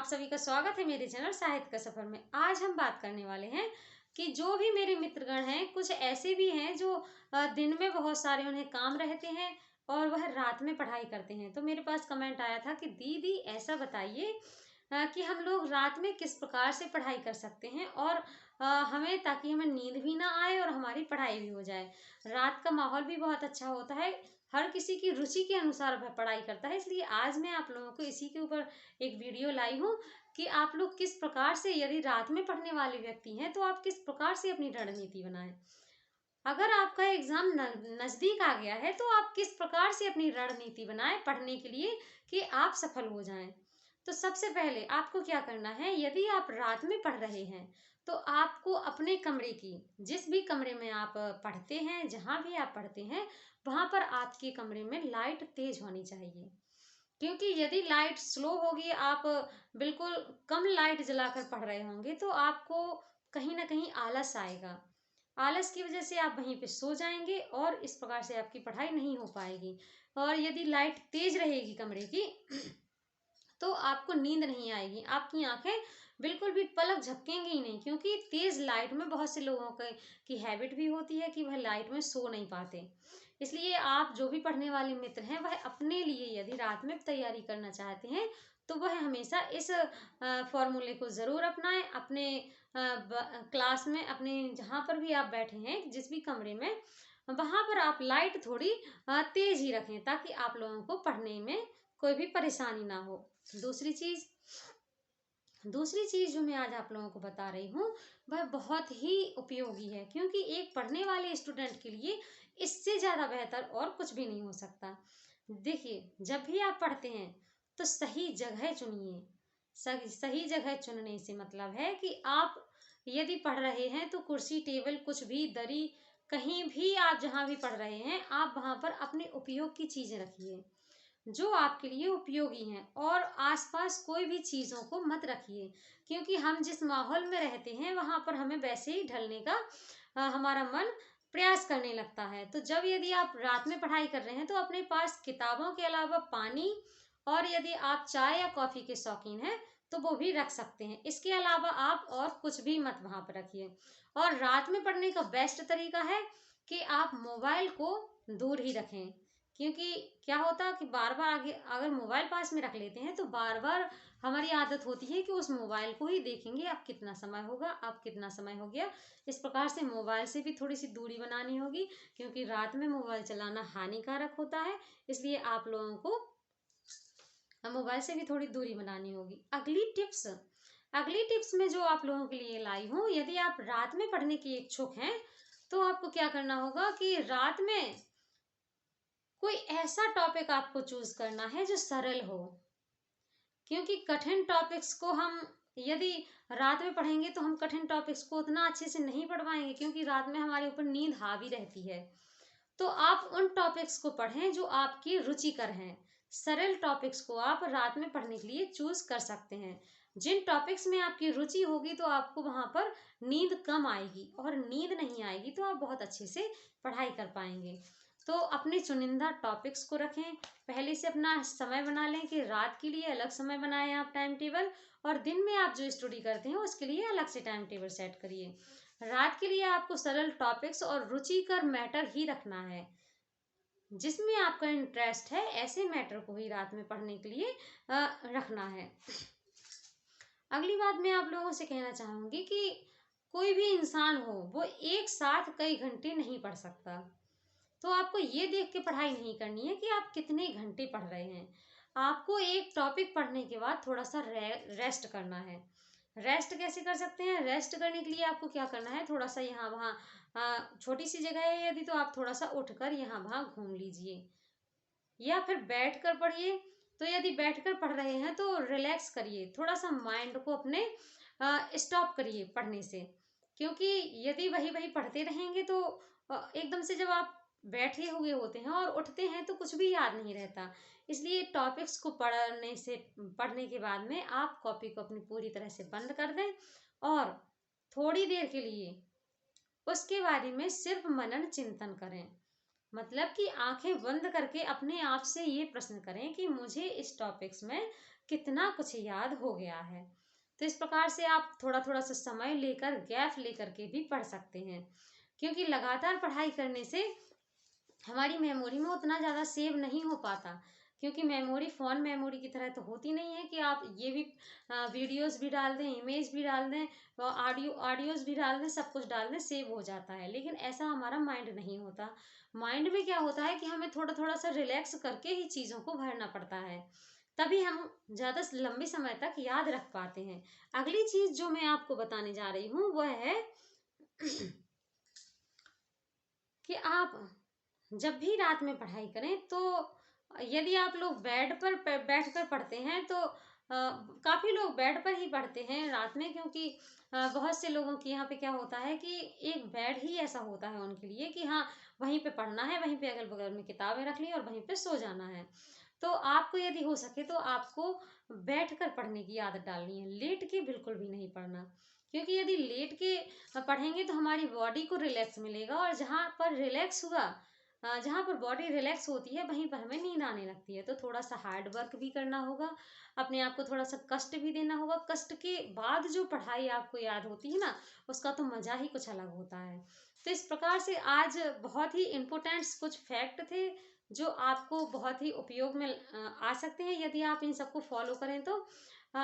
आप सभी का स्वागत है मेरे चैनल साहित्य का सफर में। आज हम बात करने वाले हैं कि जो भी मेरे मित्रगण हैं, कुछ ऐसे भी हैं जो दिन में बहुत सारे उन्हें काम रहते हैं और वह रात में पढ़ाई करते हैं। तो मेरे पास कमेंट आया था कि दीदी ऐसा बताइए कि हम लोग रात में किस प्रकार से पढ़ाई कर सकते हैं और हमें, ताकि हमें नींद भी ना आए और हमारी पढ़ाई भी हो जाए। रात का माहौल भी बहुत अच्छा होता है, हर किसी की रुचि के अनुसार वह पढ़ाई करता है। इसलिए आज मैं आप लोगों को इसी के ऊपर एक वीडियो लाई हूँ कि आप लोग किस प्रकार से, यदि रात में पढ़ने वाले व्यक्ति हैं तो आप किस प्रकार से अपनी रणनीति बनाएं। अगर आपका एग्जाम नजदीक आ गया है तो आप किस प्रकार से अपनी रणनीति बनाएं पढ़ने के लिए कि आप सफल हो जाएं। तो सबसे पहले आपको क्या करना है, यदि आप रात में पढ़ रहे हैं तो आपको अपने कमरे की, जिस भी कमरे में आप पढ़ते हैं, जहां भी आप पढ़ते हैं, वहां पर आपके कमरे में लाइट तेज होनी चाहिए। क्योंकि यदि लाइट स्लो होगी, आप बिल्कुल कम लाइट जलाकर पढ़ रहे होंगे, तो आपको कहीं ना कहीं आलस आएगा। आलस की वजह से आप वहीं पे सो जाएंगे और इस प्रकार से आपकी पढ़ाई नहीं हो पाएगी। और यदि लाइट तेज रहेगी कमरे की तो आपको नींद नहीं आएगी, आपकी आंखें बिल्कुल भी पलक झपकेंगी ही नहीं। क्योंकि तेज लाइट में बहुत से लोगों की हैबिट भी होती है कि वह लाइट में सो नहीं पाते। इसलिए आप जो भी पढ़ने वाले मित्र हैं, वह अपने लिए यदि रात में तैयारी करना चाहते हैं तो वह हमेशा इस फॉर्मूले को जरूर अपनाएं। अपने क्लास में, अपने जहाँ पर भी आप बैठे हैं, जिस भी कमरे में, वहां पर आप लाइट थोड़ी तेज ही रखें, ताकि आप लोगों को पढ़ने में कोई भी परेशानी ना हो। दूसरी चीज दूसरी चीज जो मैं आज आप लोगों को बता रही हूँ, वह बहुत ही उपयोगी है। क्योंकि एक पढ़ने वाले स्टूडेंट के लिए इससे ज्यादा बेहतर और कुछ भी नहीं हो सकता। देखिए, जब भी आप पढ़ते हैं तो सही जगह चुनिए। सही जगह चुनने से मतलब है कि आप यदि पढ़ रहे हैं तो कुर्सी, टेबल, कुछ भी, दरी, कहीं भी आप जहां भी पढ़ रहे हैं, आप वहां पर अपने उपयोग की चीजें रखिए जो आपके लिए उपयोगी हैं। और आसपास कोई भी चीजों को मत रखिए, क्योंकि हम जिस माहौल में रहते हैं वहां पर हमें वैसे ही ढलने का हमारा मन प्रयास करने लगता है। तो जब यदि आप रात में पढ़ाई कर रहे हैं तो अपने पास किताबों के अलावा पानी, और यदि आप चाय या कॉफी के शौकीन हैं तो वो भी रख सकते हैं। इसके अलावा आप और कुछ भी मत वहां पर रखिए। और रात में पढ़ने का बेस्ट तरीका है कि आप मोबाइल को दूर ही रखें। क्योंकि क्या होता है कि बार बार आगे अगर मोबाइल पास में रख लेते हैं तो बार बार हमारी आदत होती है कि उस मोबाइल को ही देखेंगे। अब कितना समय होगा, अब कितना समय हो गया। इस प्रकार से मोबाइल से भी थोड़ी सी दूरी बनानी होगी, क्योंकि रात में मोबाइल चलाना हानिकारक होता है। इसलिए आप लोगों को मोबाइल से भी थोड़ी दूरी बनानी होगी। अगली टिप्स में जो आप लोगों के लिए लाई हूँ, यदि आप रात में पढ़ने के इच्छुक हैं तो आपको क्या करना होगा कि रात में कोई ऐसा टॉपिक आपको चूज करना है जो सरल हो। क्योंकि कठिन टॉपिक्स को हम यदि रात में पढ़ेंगे तो हम कठिन टॉपिक्स को उतना अच्छे से नहीं पढ़ पाएंगे, क्योंकि रात में हमारे ऊपर नींद हावी रहती है। तो आप उन टॉपिक्स को पढ़ें जो आपकी रुचिकर हैं। सरल टॉपिक्स को आप रात में पढ़ने के लिए चूज कर सकते हैं। जिन टॉपिक्स में आपकी रुचि होगी तो आपको वहां पर नींद कम आएगी, और नींद नहीं आएगी तो आप बहुत अच्छे से पढ़ाई कर पाएंगे। तो अपने चुनिंदा टॉपिक्स को रखें, पहले से अपना समय बना लें कि रात के लिए अलग समय बनाएं आप टाइम टेबल, और दिन में आप जो स्टडी करते हैं उसके लिए अलग से टाइम टेबल सेट करिए। रात के लिए आपको सरल टॉपिक्स और रुचिकर मैटर ही रखना है। जिसमें आपका इंटरेस्ट है, ऐसे मैटर को ही रात में पढ़ने के लिए रखना है। अगली बात मैं आप लोगों से कहना चाहूंगी कि कोई भी इंसान हो, वो एक साथ कई घंटे नहीं पढ़ सकता। तो आपको ये देख के पढ़ाई नहीं करनी है कि आप कितने घंटे पढ़ रहे हैं। आपको एक टॉपिक पढ़ने के बाद थोड़ा सा रेस्ट करना है। रेस्ट कैसे कर सकते हैं? रेस्ट करने के लिए आपको क्या करना है, थोड़ा सा यहाँ वहाँ, छोटी सी जगह है यदि, तो आप थोड़ा सा उठकर यहाँ वहाँ घूम लीजिए, या फिर बैठकर पढ़िए। तो यदि बैठकर पढ़ रहे हैं तो रिलैक्स करिए, थोड़ा सा माइंड को अपने स्टॉप करिए पढ़ने से। क्योंकि यदि वही वही पढ़ते रहेंगे तो एकदम से जब आप बैठे हुए होते हैं और उठते हैं तो कुछ भी याद नहीं रहता। इसलिए टॉपिक्स को पढ़ने के बाद में आप कॉपी को अपनी पूरी तरह से बंद कर दें, और थोड़ी देर के लिए उसके बारे में सिर्फ मनन चिंतन करें। मतलब कि आंखें बंद करके अपने आप से ये प्रश्न करें कि मुझे इस टॉपिक्स में कितना कुछ याद हो गया है। तो इस प्रकार से आप थोड़ा थोड़ा सा समय लेकर, गैप लेकर के भी पढ़ सकते हैं, क्योंकि लगातार पढ़ाई करने से हमारी मेमोरी में उतना ज़्यादा सेव नहीं हो पाता, क्योंकि मेमोरी फ़ोन मेमोरी की तरह तो होती नहीं है कि आप ये भी वीडियोस भी डाल दें, इमेज भी डाल दें, और ऑडियोज भी डाल दें, सब कुछ डाल दें, सेव हो जाता है। लेकिन ऐसा हमारा माइंड नहीं होता। माइंड में क्या होता है कि हमें थोड़ा थोड़ा सा रिलैक्स करके ही चीज़ों को भरना पड़ता है, तभी हम ज़्यादा लंबे समय तक याद रख पाते हैं। अगली चीज़ जो मैं आपको बताने जा रही हूँ वह है कि आप जब भी रात में पढ़ाई करें तो यदि आप लोग बेड पर बैठकर पढ़ते हैं तो काफ़ी लोग बेड पर ही पढ़ते हैं रात में, क्योंकि बहुत से लोगों के यहाँ पे क्या होता है कि एक बेड ही ऐसा होता है उनके लिए कि हाँ, वहीं पे पढ़ना है, वहीं पे अगल बगल में किताबें रख ली और वहीं पे सो जाना है। तो आपको यदि हो सके तो आपको बैठ कर पढ़ने की आदत डालनी है, लेट के बिल्कुल भी नहीं पढ़ना, क्योंकि यदि लेट के पढ़ेंगे तो हमारी बॉडी को रिलैक्स मिलेगा, और जहाँ पर रिलैक्स हुआ, जहाँ पर बॉडी रिलैक्स होती है वहीं पर हमें नींद आने लगती है। तो थोड़ा सा हार्ड वर्क भी करना होगा, अपने आप को थोड़ा सा कष्ट भी देना होगा। कष्ट के बाद जो पढ़ाई आपको याद होती है ना, उसका तो मज़ा ही कुछ अलग होता है। तो इस प्रकार से आज बहुत ही इम्पोर्टेंट कुछ फैक्ट थे जो आपको बहुत ही उपयोग में आ सकते हैं यदि आप इन सबको फॉलो करें तो। अ,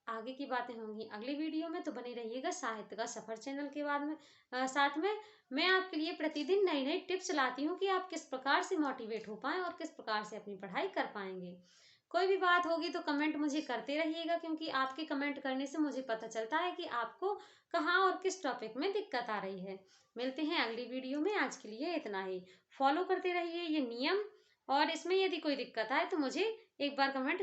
आगे की बातें होंगी अगली वीडियो में, तो बने रहिएगा साहित्य का सफ़र चैनल के बाद में साथ में मैं आपके लिए प्रतिदिन नई नई टिप्स लाती हूँ कि आप किस प्रकार से मोटिवेट हो पाएं और किस प्रकार से अपनी पढ़ाई कर पाएंगे। कोई भी बात होगी तो कमेंट मुझे करते रहिएगा, क्योंकि आपके कमेंट करने से मुझे पता चलता है कि आपको कहाँ और किस टॉपिक में दिक्कत आ रही है। मिलते हैं अगली वीडियो में, आज के लिए इतना ही। फॉलो करते रहिए ये नियम, और इसमें यदि कोई दिक्कत आए तो मुझे एक बार कमेंट